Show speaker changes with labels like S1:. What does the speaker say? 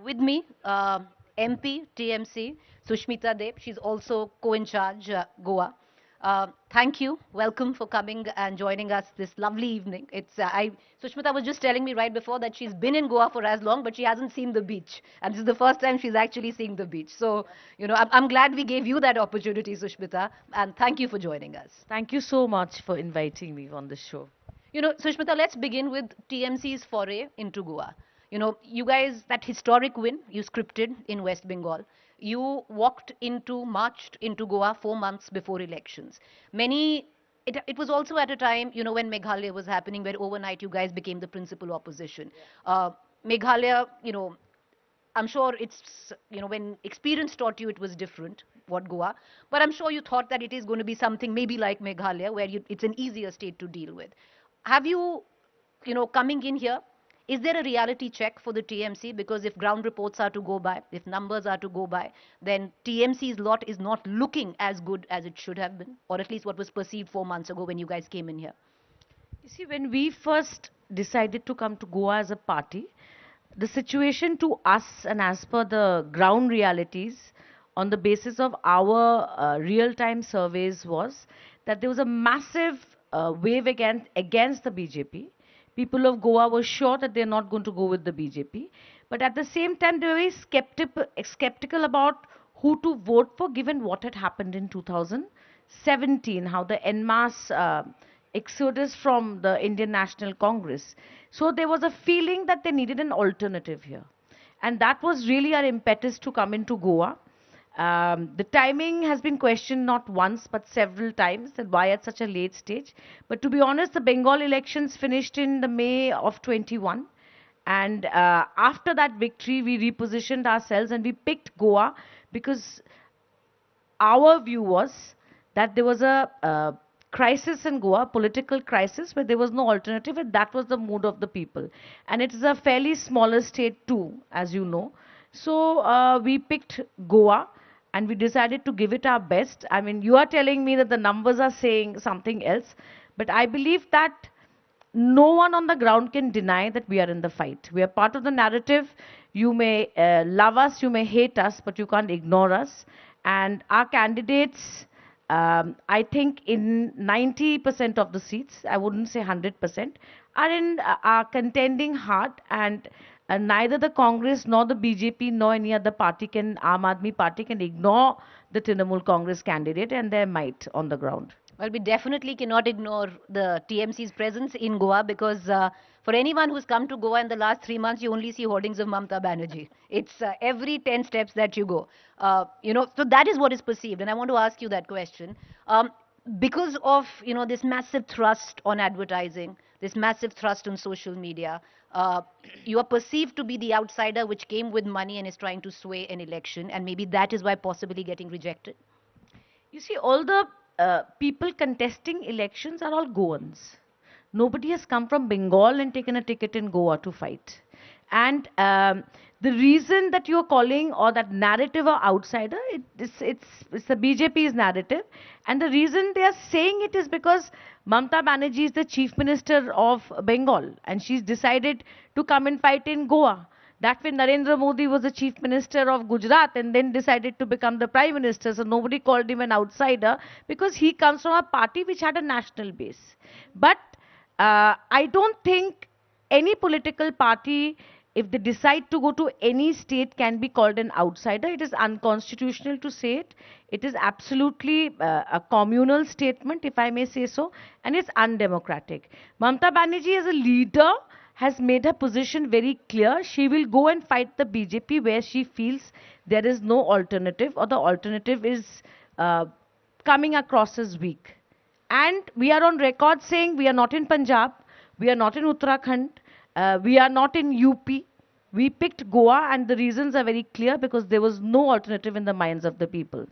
S1: with me, MP, TMC, Sushmita Deb. She's also co-in charge, Goa. Thank you. Welcome for coming and joining us this lovely evening. Sushmita was just telling me right before that she's been in Goa for as long, but she hasn't seen the beach. And this is the first time she's actually seeing the beach. So, I'm glad we gave you that opportunity, Sushmita. And thank you for joining us.
S2: Thank you so much for inviting me on the show.
S1: Sushmita, let's begin with TMC's foray into Goa. You guys, that historic win you scripted in West Bengal, you marched into Goa 4 months before elections. It was also at a time, when Meghalaya was happening, where overnight you guys became the principal opposition. Meghalaya, I'm sure when experience taught you it was different, what Goa, but I'm sure you thought that it is going to be something maybe like Meghalaya, where it's an easier state to deal with. Have you, coming in here, is there a reality check for the TMC? Because if ground reports are to go by, if numbers are to go by, then TMC's lot is not looking as good as it should have been, or at least what was perceived 4 months ago when you guys came in here.
S2: You see, when we first decided to come to Goa as a party, the situation to us and as per the ground realities on the basis of our real-time surveys was that there was a massive wave against the BJP. People of Goa were sure that they're not going to go with the BJP. But at the same time, they were very skeptical about who to vote for given what had happened in 2017, how the en masse exodus from the Indian National Congress. So there was a feeling that they needed an alternative here. And that was really our impetus to come into Goa. The timing has been questioned not once but several times, that why at such a late stage. But to be honest, the Bengal elections finished in the May of 21. And after that victory, we repositioned ourselves and we picked Goa because our view was that there was a crisis in Goa, political crisis, where there was no alternative, and that was the mood of the people. And it is a fairly smaller state too, as you know. So we picked Goa and we decided to give it our best. I mean, you are telling me that the numbers are saying something else, but I believe that no one on the ground can deny that we are in the fight. We are part of the narrative. You may love us, you may hate us, but you can't ignore us. And our candidates, I think in 90% of the seats, I wouldn't say 100%, are contending hard, and neither the Congress nor the BJP nor any other party Aam Aadmi Party can ignore the Trinamool Congress candidate and their might on the ground.
S1: Well, we definitely cannot ignore the TMC's presence in Goa, because for anyone who's come to Goa in the last 3 months, you only see hoardings of Mamta Banerjee. It's every 10 steps that you go. So that is what is perceived. And I want to ask you that question. Because of, this massive thrust on advertising, this massive thrust on social media, you are perceived to be the outsider which came with money and is trying to sway an election. And maybe that is why possibly getting rejected.
S2: You see, all the people contesting elections are all Goans. Nobody has come from Bengal and taken a ticket in Goa to fight. And the reason that you're calling or that narrative or outsider, it's the BJP's narrative. And the reason they are saying it is because Mamta Banerjee is the chief minister of Bengal and she's decided to come and fight in Goa. That way Narendra Modi was the chief minister of Gujarat and then decided to become the prime minister. So nobody called him an outsider because he comes from a party which had a national base. But I don't think any political party, if they decide to go to any state, can be called an outsider. It is unconstitutional to say it. It is absolutely a communal statement, if I may say so, and it's undemocratic. Mamta Banerjee as a leader has made her position very clear. She will go and fight the BJP where she feels there is no alternative or the alternative is coming across as weak. And we are on record saying we are not in Punjab, we are not in Uttarakhand, we are not in UP. We picked Goa and the reasons are very clear because there was no alternative in the minds of the people.